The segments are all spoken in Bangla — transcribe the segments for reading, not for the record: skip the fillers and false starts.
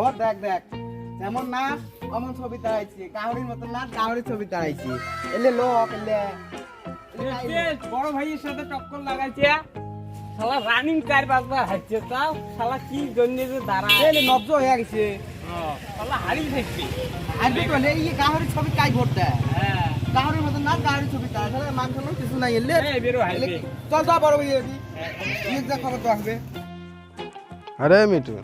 ও দেখ দেখ যেমন না অমন ছবি তাড়াইছি কাহরির মতন না কাহরির ছবি তাড়াইছি এলে লোক এলে বড় ভাইয়ের সাথে টক্কর লাগাইছে শালা রানিং 4-5 বার হাঁটছে তাও শালা কি জন্য যে দাঁড়ায় এলে নব্জ হয়ে গেছে শালা হারিয়ে থাকছে আর কি বলে এই কাহরির ছবি কাই ভোট দেয় হ্যাঁ কাহরির মতন না কাহরির ছবি তাড়াই তাহলে মান সম্মান কিছু নাই এলে এই বেরো হাইবে চল যা বড় ভাই এই যা খবর তো আসবে আরে মিটু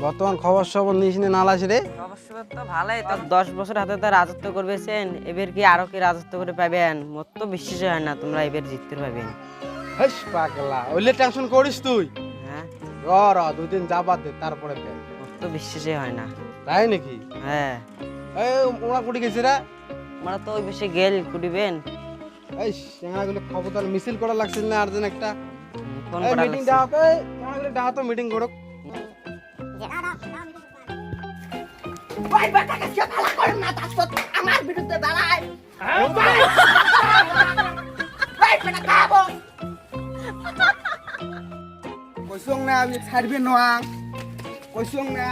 বর্তমান খবর সবর নিস নি নালাস রে অবশ্যই তো ভালোই তো 10 বছর হাতে তো রাজত্ব করবেছেন এবার কি আরো কি রাজত্ব করে পাবেন মোর তো বিশ্বাস হয় না তোমরা এবার জিততে পারবেন হেস পাগলা ওইলে টেনশন করিস তুই হ্যাঁ র দুই দিন যাবার দে তারপরে দেখ মোর তো বিশ্বাসই হয় না তাই নাকি হ্যাঁ এই ওরা কুটি গেছে রে আমরা তো ওই বেশি গেল কুটিবেন এই সেনাগুলো খবর তাহলে মিছিল করা লাগছিল না আর্জেন্ট একটা ফোন এই করা মিটিং লাগছে। দাও তো সেনাগুলো দাও তো মিটিং করো ভাই বেটা কে ভালো করে না তাস আমার বিরুদ্ধে দাঁড়ায় ভাই বেটা খাবো কইছং না আমি ছাড়বে নোয়া কইছং না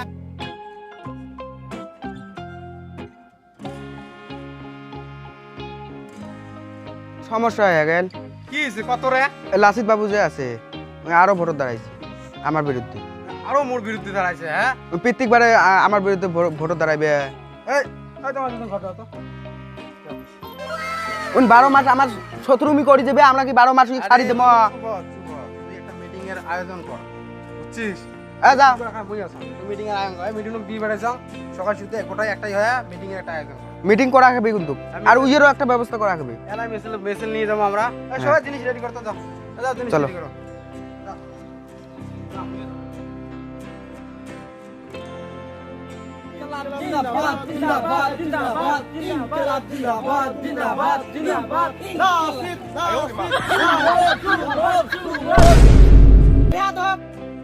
সমস্যা হয়ে গেল কি হইছে কত রে লাসিত বাবু যে আছে ওই আরো ভোট দাঁড়াইছে আমার বিরুদ্ধে আরো মোর বিরুদ্ধে দাঁড়াইছে হ্যাঁ ওই প্রত্যেকবারে আমার বিরুদ্ধে ভোট দাঁড়াইবে এই এই তোমার জন্য ঘটা তো উনি 12 মাস আমার শত্রুমি করে দেবে আমরা কি 12 মাস ছাড়ি দেব তুই একটা মিটিং এর আয়োজন কর বুঝছিস যা মিটিং এর আয়োজন কর মিটিং দিয়ে বেড়ে যাও সকাল শুতে কোটাই একটাই হয় মিটিং এর একটা আয়োজন কর মিটিং করা হবে কিন্তু আর উইয়েরও একটা ব্যবস্থা করা হবে এলাই মেসেল নিয়ে যাবো আমরা এই সবাই জিনিস রেডি করতে যাও যাও জিনিস চলো। রেডি করো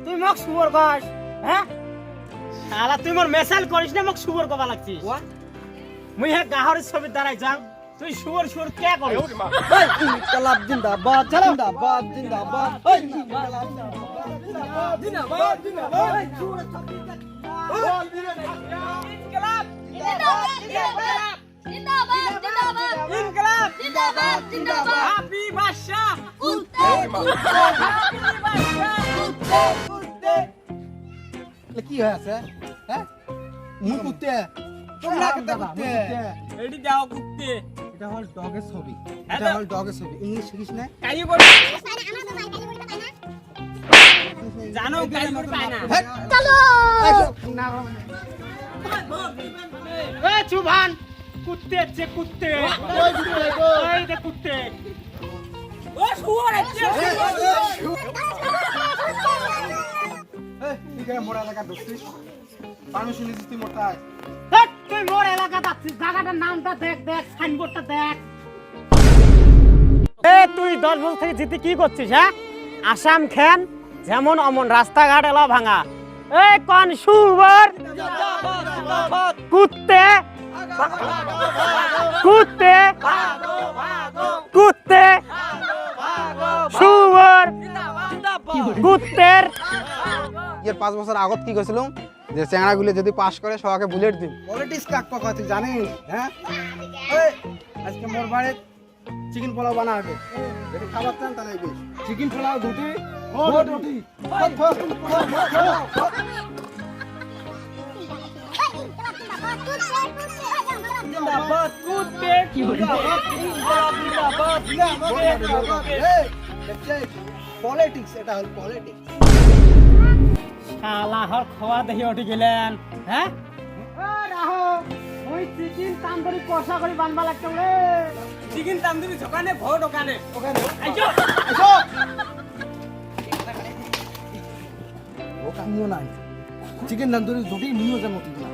তুই মোক সুবর কস হ্যাঁ শালা তুই মোর মেসাল করিস না মোক সুবর কবা লাগছিস মুই হে গাহরের ছবি দাঁড়াই যাম তুই সুবর সুবর কে করিস ইনকলাব জিন্দাবাদ জিন্দাবাদ জিন্দাবাদ জিন্দাবাদ জিন্দাবাদ হ্যাপি বাদশা কি হয়েছে হ্যাঁ মুখ কুত্তে তোমরা কেটে কুত্তে এডি দাও কুত্তে এটা হল ডগের ছবি হ্যাঁ এটা তো। হল ডগের ছবি ইংলিশ শিখিস না কাই বল জানো কাই বল পায় না এ চুভান কুত্তে আছে কুত্তে ওই দে কুত্তে ও শুয়োর আছে ঠিক আছে মোরা এলাকা দোস্তিস পারমিশন নিছিস তুই মোটা তুই মোর এলাকা যাচ্ছিস জায়গাটার নামটা দেখ দেখ সাইনবোর্ডটা দেখ এ তুই 10 বছর থেকে জিতে কি করছিস হ্যাঁ আসাম খেন যেমন অমন রাস্তাঘাট এলা ভাঙা এই কোন সুবর কুত্তে কুত্তে কুত্তে সুবর কুত্তের এর 5 বছর আগত কি কইছিলাম যে চেংড়াগুলো যদি পাস করে সবাইকে বুলেট দিন পলিটিক্স কাক কথা তুই জানিস হ্যাঁ এই আজকে মোর বাড়ি চিকেন পোলাও বানা হবে যদি খাবার চান তাহলে বেশ চিকেন পোলাও রুটি রুটি জিন্দাবাদ কুত্তে পলিটিক্স এটা হল পলিটিক্স শালা হর খাওয়া দেখি উঠে গেলেন হ্যাঁ রাহো ওই চিকেন তান্দুরি কষা করে বানবা লাগতে বলে চিকেন তান্দুরি দোকানে ভোট ওখানে ওখানে আইছো ও কামিও নাই চিকেন তন্দুরি রুটি নিও যেমন ঠিক না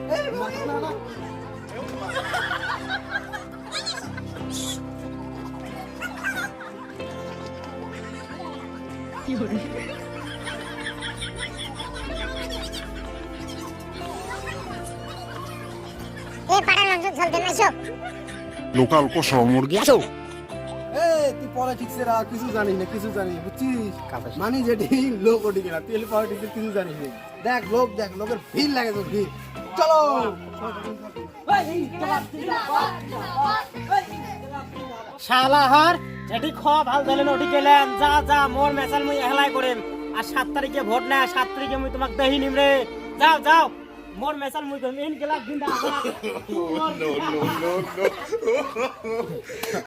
লোকাল কষা মুরগি আছো তুই পলিটিক্সের আর কিছু জানিস না কিছু জানিস বুঝছিস মানে যেটি লোক ওটি কিনা তেল পলিটিক্সের কিছু জানিস না দেখ লোকের ভিড় লাগে তো ভিড় চলো শালা হার যেটি খাওয়া ভাল দিলেন ওটি গেলেন যা যা মোর মেসাল মুই এহলাই করিম আর 7 তারিখে ভোট না 7 তারিখে মুই তোমাক দেহি নিম রে যাও যাও মোর মেসাল মুই করিম ইন গেলা জিন্দাবাদ